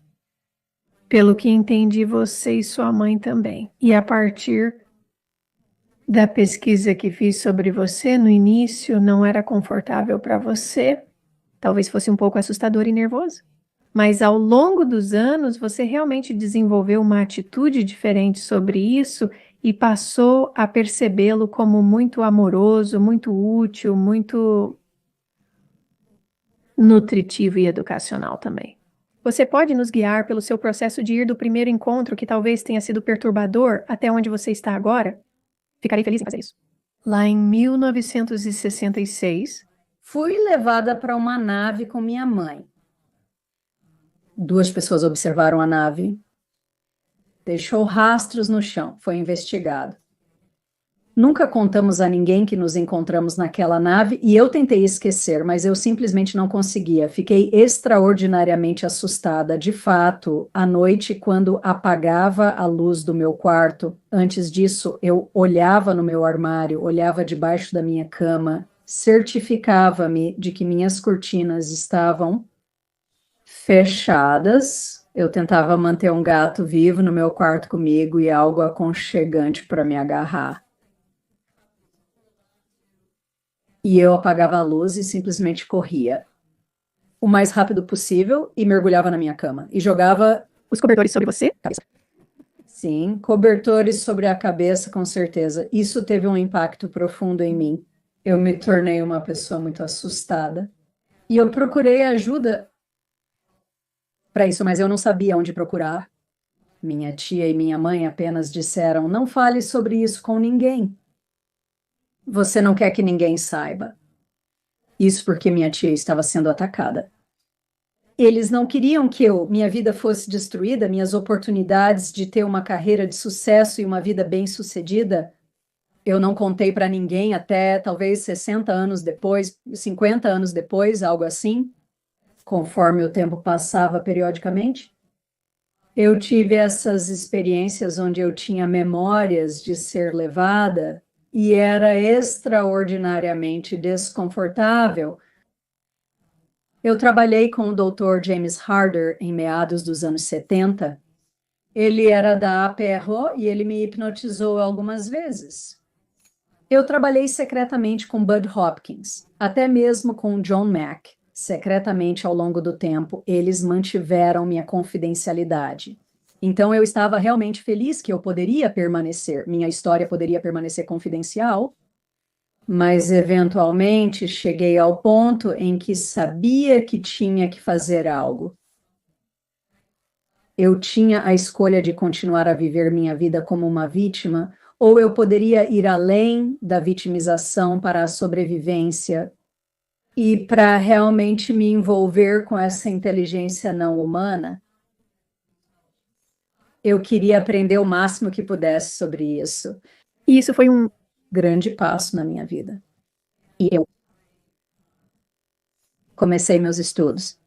Pelo que entendi, você e sua mãe também. E a partir da pesquisa que fiz sobre você, no início não era confortável para você, talvez fosse um pouco assustador e nervoso. Mas ao longo dos anos, você realmente desenvolveu uma atitude diferente sobre isso e passou a percebê-lo como muito amoroso, muito útil, muito nutritivo e educacional também. Você pode nos guiar pelo seu processo de ir do primeiro encontro, que talvez tenha sido perturbador, até onde você está agora? Ficarei feliz em fazer isso. Lá em 1966, Fui levada para uma nave com minha mãe. 2 pessoas observaram a nave. Deixou rastros no chão. Foi investigado. Nunca contamos a ninguém que nos encontramos naquela nave e eu tentei esquecer, mas eu simplesmente não conseguia. Fiquei extraordinariamente assustada. De fato, à noite, quando apagava a luz do meu quarto, antes disso, eu olhava no meu armário, olhava debaixo da minha cama, certificava-me de que minhas cortinas estavam fechadas. Eu tentava manter um gato vivo no meu quarto comigo e algo aconchegante para me agarrar. E eu apagava a luz e simplesmente corria o mais rápido possível e mergulhava na minha cama. E jogava, os cobertores sobre você? sim, cobertores sobre a cabeça, com certeza. Isso teve um impacto profundo em mim. Eu me tornei uma pessoa muito assustada. E eu procurei ajuda para isso, mas eu não sabia onde procurar. Minha tia e minha mãe apenas disseram: não fale sobre isso com ninguém. Você não quer que ninguém saiba. Isso porque minha tia estava sendo atacada. Eles não queriam que minha vida fosse destruída, minhas oportunidades de ter uma carreira de sucesso e uma vida bem-sucedida. Eu não contei para ninguém até talvez 60 anos depois, 50 anos depois, algo assim, conforme o tempo passava periodicamente. Eu tive essas experiências onde eu tinha memórias de ser levada e era extraordinariamente desconfortável. Eu trabalhei com o Dr. James Harder em meados dos anos 70. Ele era da APRO e ele me hipnotizou algumas vezes. Eu trabalhei secretamente com Bud Hopkins, até mesmo com John Mack. Secretamente, ao longo do tempo, eles mantiveram minha confidencialidade. Então, eu estava realmente feliz que eu poderia permanecer, minha história poderia permanecer confidencial, mas eventualmente cheguei ao ponto em que sabia que tinha que fazer algo. Eu tinha a escolha de continuar a viver minha vida como uma vítima, ou eu poderia ir além da vitimização para a sobrevivência e para realmente me envolver com essa inteligência não humana. Eu queria aprender o máximo que pudesse sobre isso. E isso foi um grande passo na minha vida. E eu comecei meus estudos.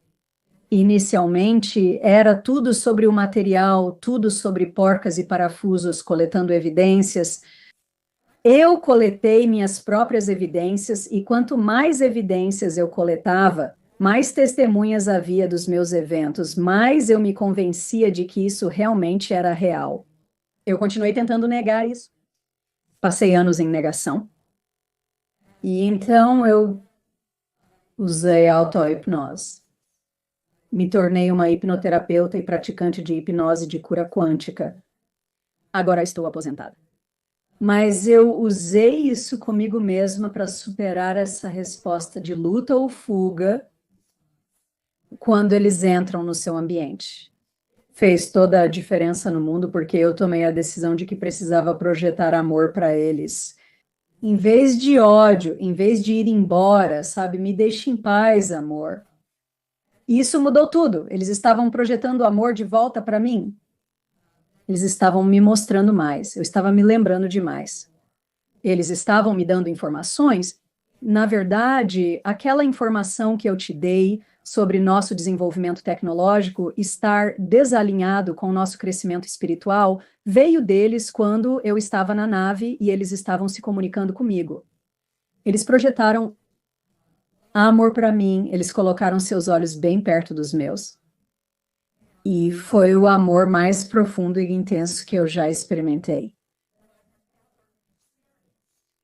Inicialmente, era tudo sobre o material, tudo sobre porcas e parafusos, coletando evidências. Eu coletei minhas próprias evidências, e quanto mais evidências eu coletava, mais testemunhas havia dos meus eventos, mais eu me convencia de que isso realmente era real. Eu continuei tentando negar isso. Passei anos em negação. E então eu usei auto-hipnose. Me tornei uma hipnoterapeuta e praticante de hipnose de cura quântica. Agora estou aposentada. Mas eu usei isso comigo mesma para superar essa resposta de luta ou fuga quando eles entram no seu ambiente. Fez toda a diferença no mundo porque eu tomei a decisão de que precisava projetar amor para eles. Em vez de ódio, em vez de ir embora, sabe? Me deixe em paz, amor. E isso mudou tudo. Eles estavam projetando amor de volta para mim. Eles estavam me mostrando mais. Eu estava me lembrando demais. Eles estavam me dando informações. Na verdade, aquela informação que eu te dei sobre nosso desenvolvimento tecnológico estar desalinhado com o nosso crescimento espiritual veio deles quando eu estava na nave e eles estavam se comunicando comigo. Eles projetaram amor para mim, eles colocaram seus olhos bem perto dos meus. E foi o amor mais profundo e intenso que eu já experimentei.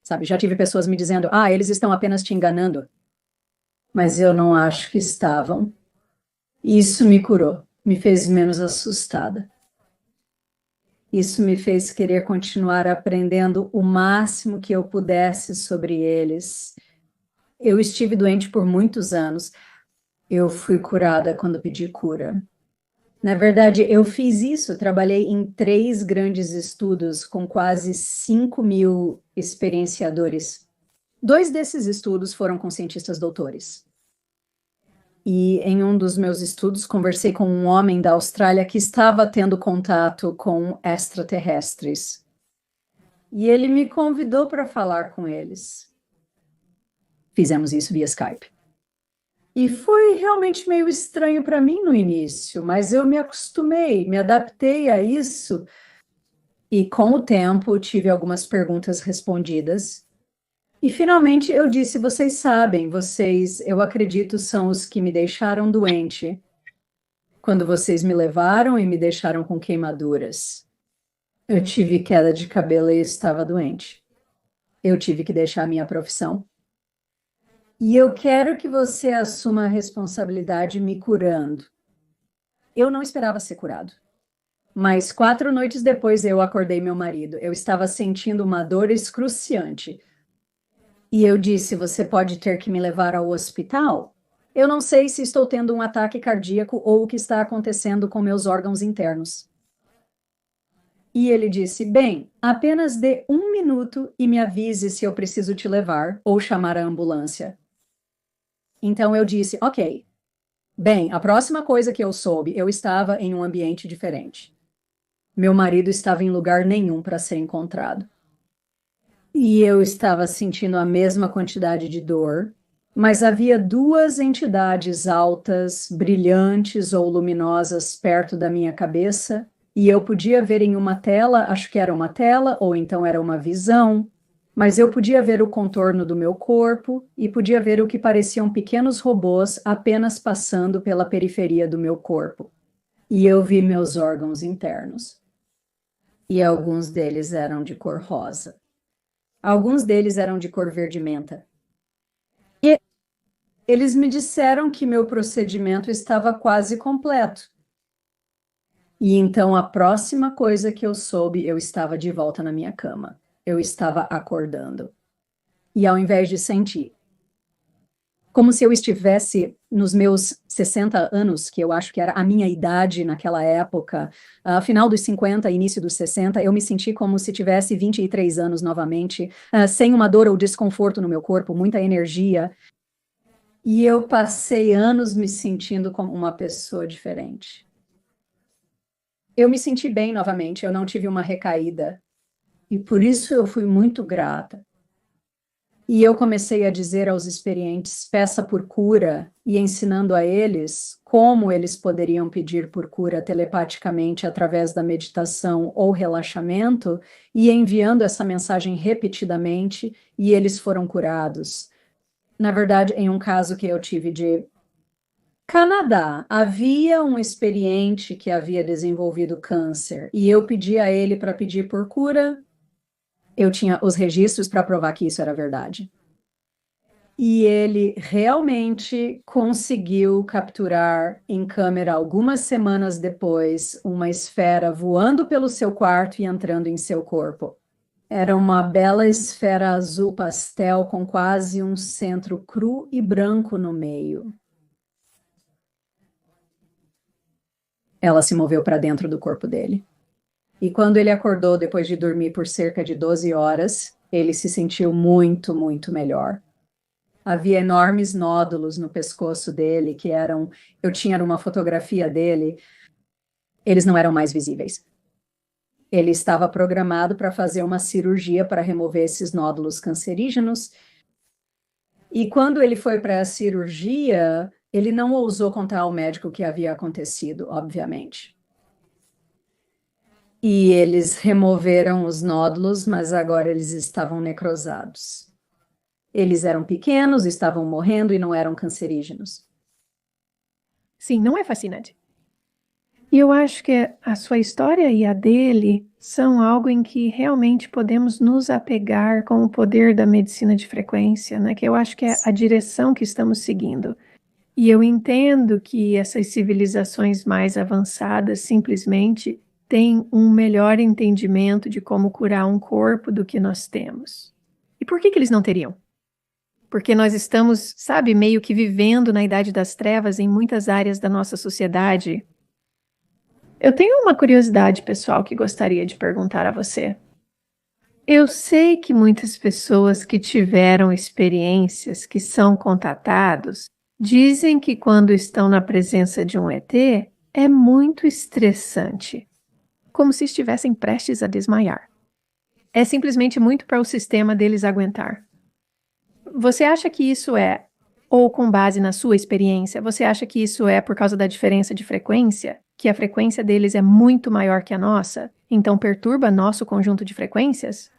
Sabe, já tive pessoas me dizendo, eles estão apenas te enganando. Mas eu não acho que estavam. Isso me curou, me fez menos assustada. Isso me fez querer continuar aprendendo o máximo que eu pudesse sobre eles. Eu estive doente por muitos anos. Eu fui curada quando pedi cura. Na verdade, eu fiz isso, trabalhei em 3 grandes estudos com quase 5.000 experienciadores. 2 desses estudos foram com cientistas doutores. E em um dos meus estudos, conversei com um homem da Austrália que estava tendo contato com extraterrestres. E ele me convidou para falar com eles. Fizemos isso via Skype. E foi realmente meio estranho para mim no início, mas eu me acostumei, me adaptei a isso. E com o tempo, tive algumas perguntas respondidas. E finalmente eu disse: vocês sabem, eu acredito, são os que me deixaram doente quando vocês me levaram e me deixaram com queimaduras. Eu tive queda de cabelo e estava doente. Eu tive que deixar a minha profissão. E eu quero que você assuma a responsabilidade me curando. Eu não esperava ser curado. Mas 4 noites depois eu acordei meu marido. Eu estava sentindo uma dor excruciante. E eu disse: você pode ter que me levar ao hospital? Eu não sei se estou tendo um ataque cardíaco ou o que está acontecendo com meus órgãos internos. E ele disse: bem, apenas dê 1 minuto e me avise se eu preciso te levar ou chamar a ambulância. Então eu disse: ok. Bem, a próxima coisa que eu soube, eu estava em um ambiente diferente. Meu marido estava em lugar nenhum para ser encontrado. E eu estava sentindo a mesma quantidade de dor, mas havia 2 entidades altas, brilhantes ou luminosas perto da minha cabeça, e eu podia ver em uma tela, acho que era uma tela, ou então era uma visão, mas eu podia ver o contorno do meu corpo e podia ver o que pareciam pequenos robôs apenas passando pela periferia do meu corpo. E eu vi meus órgãos internos. E alguns deles eram de cor rosa. Alguns deles eram de cor verde-menta. E eles me disseram que meu procedimento estava quase completo. E então a próxima coisa que eu soube, eu estava de volta na minha cama. Eu estava acordando. E ao invés de sentir, como se eu estivesse nos meus 60 anos, que eu acho que era a minha idade naquela época, final dos 50, início dos 60, eu me senti como se tivesse 23 anos novamente, sem uma dor ou desconforto no meu corpo, muita energia. E eu passei anos me sentindo como uma pessoa diferente. Eu me senti bem novamente, eu não tive uma recaída. E por isso eu fui muito grata. E eu comecei a dizer aos experientes: peça por cura, e ensinando a eles como eles poderiam pedir por cura telepaticamente através da meditação ou relaxamento, e enviando essa mensagem repetidamente, e eles foram curados. Na verdade, em um caso que eu tive de Canadá, havia um experiente que havia desenvolvido câncer, e eu pedi a ele para pedir por cura. Eu tinha os registros para provar que isso era verdade. E ele realmente conseguiu capturar em câmera, algumas semanas depois, uma esfera voando pelo seu quarto e entrando em seu corpo. Era uma bela esfera azul pastel com quase um centro cru e branco no meio. Ela se moveu para dentro do corpo dele. E quando ele acordou, depois de dormir por cerca de 12 horas, ele se sentiu muito, muito melhor. Havia enormes nódulos no pescoço dele, eu tinha uma fotografia dele, eles não eram mais visíveis. Ele estava programado para fazer uma cirurgia para remover esses nódulos cancerígenos, e quando ele foi para a cirurgia, ele não ousou contar ao médico o que havia acontecido, obviamente. E eles removeram os nódulos, mas agora eles estavam necrosados. Eles eram pequenos, estavam morrendo e não eram cancerígenos. Sim, não é fascinante? E eu acho que a sua história e a dele são algo em que realmente podemos nos apegar com o poder da medicina de frequência, né? Que eu acho que é a direção que estamos seguindo. E eu entendo que essas civilizações mais avançadas simplesmente têm um melhor entendimento de como curar um corpo do que nós temos. E por que eles não teriam? Porque nós estamos, sabe, meio que vivendo na Idade das Trevas em muitas áreas da nossa sociedade. Eu tenho uma curiosidade pessoal que gostaria de perguntar a você. Eu sei que muitas pessoas que tiveram experiências que são contatados dizem que quando estão na presença de um ET é muito estressante, como se estivessem prestes a desmaiar. É simplesmente muito para o sistema deles aguentar. Você acha que isso é, ou com base na sua experiência, você acha que isso é por causa da diferença de frequência? Que a frequência deles é muito maior que a nossa, então perturba nosso conjunto de frequências?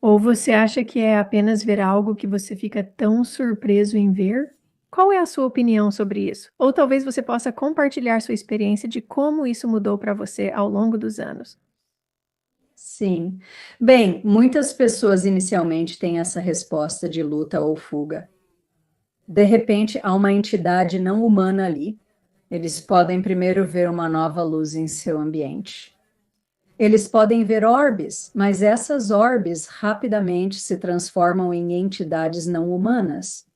Ou você acha que é apenas ver algo que você fica tão surpreso em ver? Qual é a sua opinião sobre isso? Ou talvez você possa compartilhar sua experiência de como isso mudou para você ao longo dos anos. Sim. Bem, muitas pessoas inicialmente têm essa resposta de luta ou fuga. De repente, há uma entidade não humana ali. Eles podem primeiro ver uma nova luz em seu ambiente. Eles podem ver orbes, mas essas orbes rapidamente se transformam em entidades não humanas.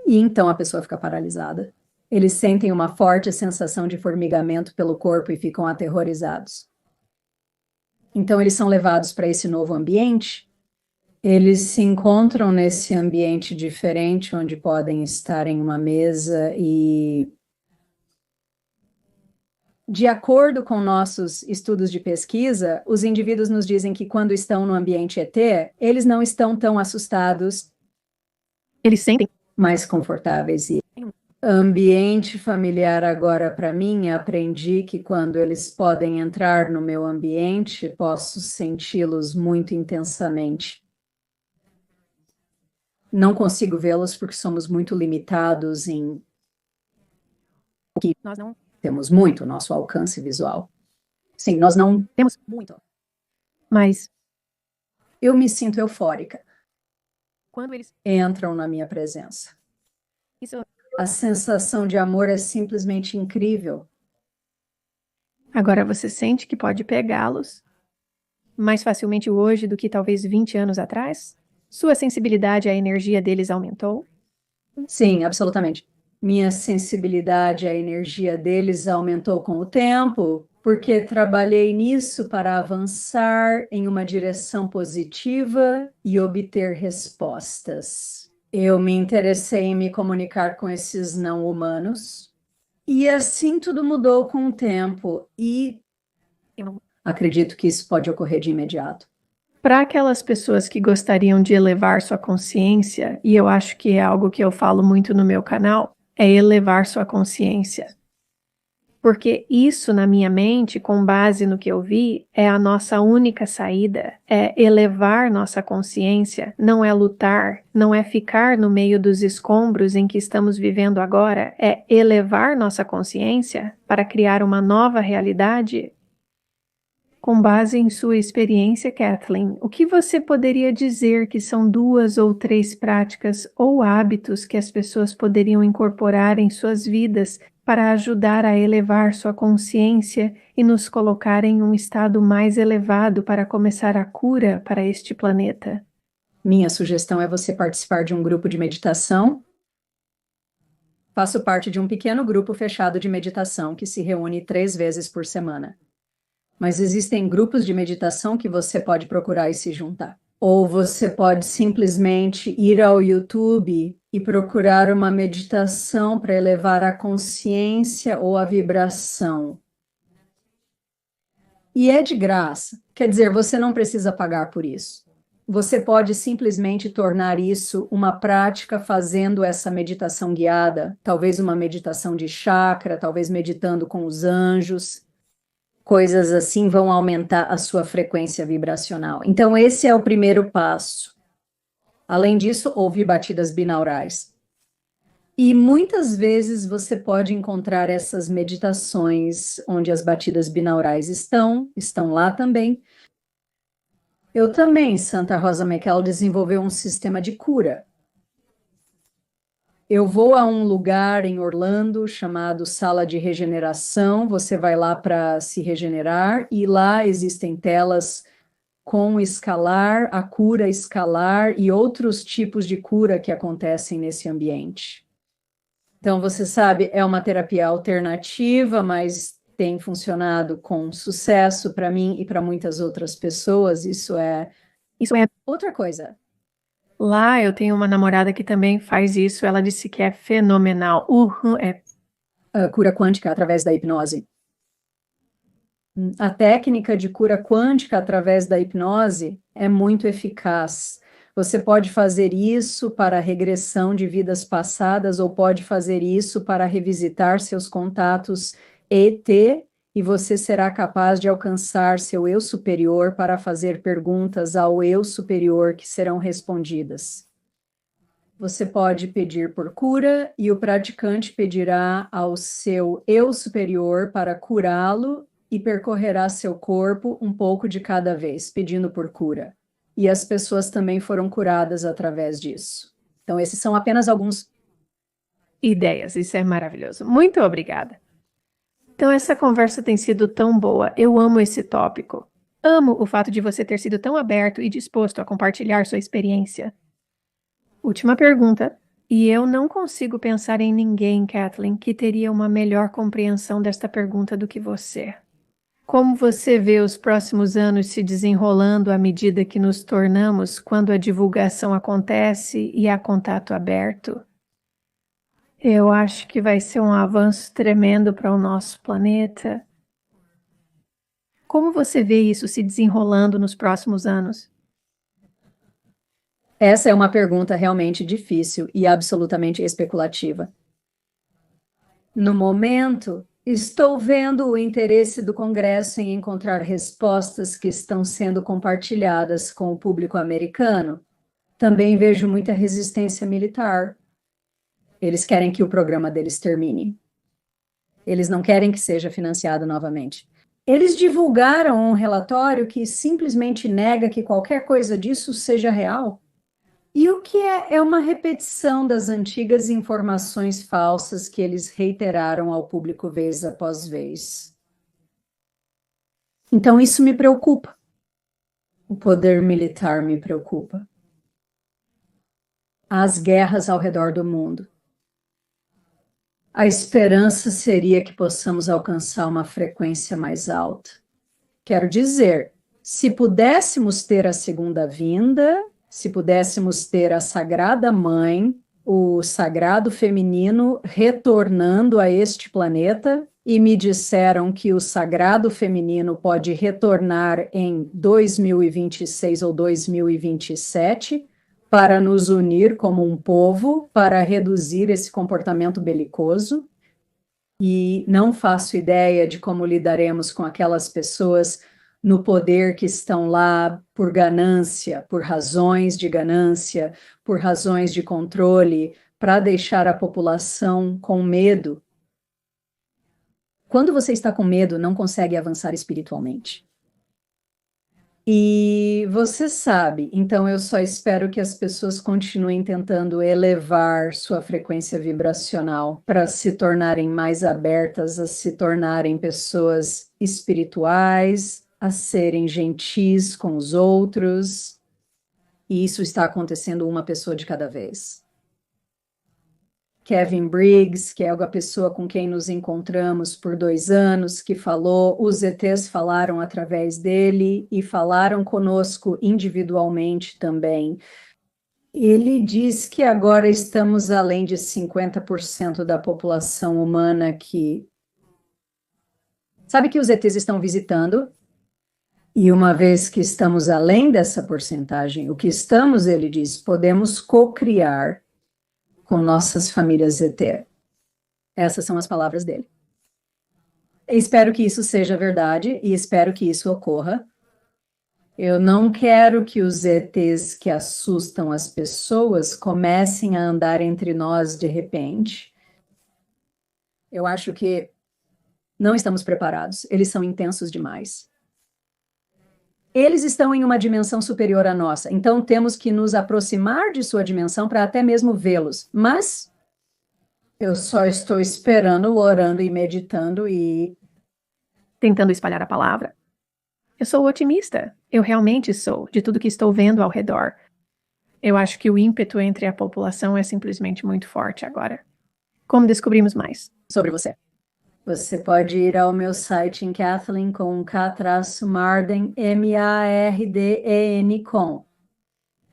E então a pessoa fica paralisada. Eles sentem uma forte sensação de formigamento pelo corpo e ficam aterrorizados. Então eles são levados para esse novo ambiente. Eles se encontram nesse ambiente diferente, onde podem estar em uma mesa e, de acordo com nossos estudos de pesquisa, os indivíduos nos dizem que quando estão no ambiente ET, eles não estão tão assustados, Eles sentem. mais confortáveis. E ambiente familiar agora, para mim, aprendi que quando eles podem entrar no meu ambiente, posso senti-los muito intensamente. Não consigo vê-los porque somos muito limitados em o que Nós não temos muito, nosso alcance visual. Sim, nós não temos muito. Mas Eu me sinto eufórica. quando eles. Entram na minha presença. Isso. A sensação de amor é simplesmente incrível. Agora você sente que pode pegá-los mais facilmente hoje do que talvez 20 anos atrás? Sua sensibilidade à energia deles aumentou? Sim, absolutamente. Minha sensibilidade à energia deles aumentou com o tempo, porque trabalhei nisso para avançar em uma direção positiva e obter respostas. Eu me interessei em me comunicar com esses não humanos, e assim tudo mudou com o tempo, e acredito que isso pode ocorrer de imediato. Para aquelas pessoas que gostariam de elevar sua consciência, e eu acho que é algo que eu falo muito no meu canal, é elevar sua consciência. Porque isso, na minha mente, com base no que eu vi, é a nossa única saída, é elevar nossa consciência, não é lutar, não é ficar no meio dos escombros em que estamos vivendo agora, é elevar nossa consciência para criar uma nova realidade. Com base em sua experiência, Kathleen, o que você poderia dizer que são 2 ou 3 práticas ou hábitos que as pessoas poderiam incorporar em suas vidas para ajudar a elevar sua consciência e nos colocar em um estado mais elevado para começar a cura para este planeta? Minha sugestão é você participar de um grupo de meditação. Faço parte de um pequeno grupo fechado de meditação que se reúne 3 vezes por semana. Mas existem grupos de meditação que você pode procurar e se juntar. Ou você pode simplesmente ir ao YouTube e procurar uma meditação para elevar a consciência ou a vibração. E é de graça. Quer dizer, você não precisa pagar por isso. Você pode simplesmente tornar isso uma prática fazendo essa meditação guiada, talvez uma meditação de chakra, talvez meditando com os anjos. Coisas assim vão aumentar a sua frequência vibracional. Então, esse é o primeiro passo. Além disso, ouvir batidas binaurais. E muitas vezes você pode encontrar essas meditações onde as batidas binaurais estão lá também. Eu também, Santa Rosa Michael desenvolveu um sistema de cura. Eu vou a um lugar em Orlando chamado Sala de Regeneração. Você vai lá para se regenerar e lá existem telas com escalar, a cura escalar e outros tipos de cura que acontecem nesse ambiente. Então, você sabe, é uma terapia alternativa, mas tem funcionado com sucesso para mim e para muitas outras pessoas. Isso é outra coisa. Lá eu tenho uma namorada que também faz isso. Ela disse que é fenomenal. É. A cura quântica através da hipnose. A técnica de cura quântica através da hipnose é muito eficaz. Você pode fazer isso para a regressão de vidas passadas ou pode fazer isso para revisitar seus contatos ET e você será capaz de alcançar seu eu superior para fazer perguntas ao eu superior que serão respondidas. Você pode pedir por cura e o praticante pedirá ao seu eu superior para curá-lo e percorrerá seu corpo um pouco de cada vez, pedindo por cura. E as pessoas também foram curadas através disso. Então, esses são apenas alguns ideias. Isso é maravilhoso. Muito obrigada. Então, essa conversa tem sido tão boa. Eu amo esse tópico. Amo o fato de você ter sido tão aberto e disposto a compartilhar sua experiência. Última pergunta. E eu não consigo pensar em ninguém, Kathleen, que teria uma melhor compreensão desta pergunta do que você. Como você vê os próximos anos se desenrolando à medida que nos tornamos quando a divulgação acontece e há contato aberto? Eu acho que vai ser um avanço tremendo para o nosso planeta. Como você vê isso se desenrolando nos próximos anos? Essa é uma pergunta realmente difícil e absolutamente especulativa. No momento, estou vendo o interesse do Congresso em encontrar respostas que estão sendo compartilhadas com o público americano. Também vejo muita resistência militar. Eles querem que o programa deles termine. Eles não querem que seja financiado novamente. Eles divulgaram um relatório que simplesmente nega que qualquer coisa disso seja real. E o que é uma repetição das antigas informações falsas que eles reiteraram ao público vez após vez. Então isso me preocupa. O poder militar me preocupa. As guerras ao redor do mundo. A esperança seria que possamos alcançar uma frequência mais alta. Quero dizer, se pudéssemos ter a segunda vinda, se pudéssemos ter a Sagrada Mãe, o sagrado feminino retornando a este planeta, e me disseram que o sagrado feminino pode retornar em 2026 ou 2027 para nos unir como um povo, para reduzir esse comportamento belicoso. E não faço ideia de como lidaremos com aquelas pessoas no poder que estão lá por ganância, por razões de ganância, por razões de controle, para deixar a população com medo. Quando você está com medo, não consegue avançar espiritualmente. E você sabe, então eu só espero que as pessoas continuem tentando elevar sua frequência vibracional para se tornarem mais abertas, a se tornarem pessoas espirituais, a serem gentis com os outros. E isso está acontecendo uma pessoa de cada vez. Kevin Briggs, que é a pessoa com quem nos encontramos por 2 anos, que falou, os ETs falaram através dele e falaram conosco individualmente também. Ele diz que agora estamos além de 50% da população humana que... Sabe que os ETs estão visitando? E uma vez que estamos além dessa porcentagem, o que estamos, ele diz, podemos co-criar com nossas famílias ET. Essas são as palavras dele. Espero que isso seja verdade e espero que isso ocorra. Eu não quero que os ETs que assustam as pessoas comecem a andar entre nós de repente. Eu acho que não estamos preparados. Eles são intensos demais. Eles estão em uma dimensão superior à nossa, então temos que nos aproximar de sua dimensão para até mesmo vê-los. Mas eu só estou esperando, orando e meditando e Tentando espalhar a palavra. Eu sou otimista. Eu realmente sou, de tudo que estou vendo ao redor. Eu acho que o ímpeto entre a população é simplesmente muito forte agora. Como descobrimos mais? sobre você. Você pode ir ao meu site em Kathleen com K-Marden, M-A-R-D-E-N com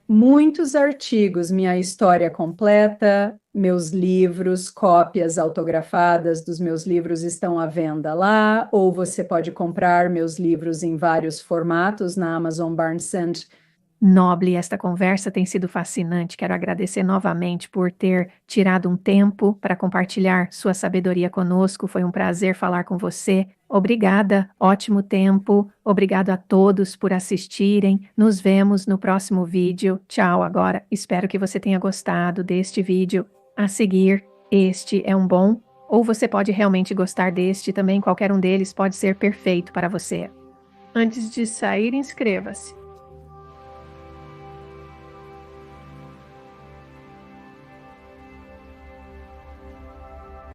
muitos artigos, minha história completa, meus livros, cópias autografadas dos meus livros estão à venda lá, ou você pode comprar meus livros em vários formatos na Amazon Barnes Noble, esta conversa tem sido fascinante. Quero agradecer novamente por ter tirado um tempo para compartilhar sua sabedoria conosco. Foi um prazer falar com você. Obrigada, ótimo tempo. Obrigado a todos por assistirem. Nos vemos no próximo vídeo. Tchau agora. Espero que você tenha gostado deste vídeo. A seguir, este é um bom, ou você pode realmente gostar deste também. Qualquer um deles pode ser perfeito para você. Antes de sair, inscreva-se.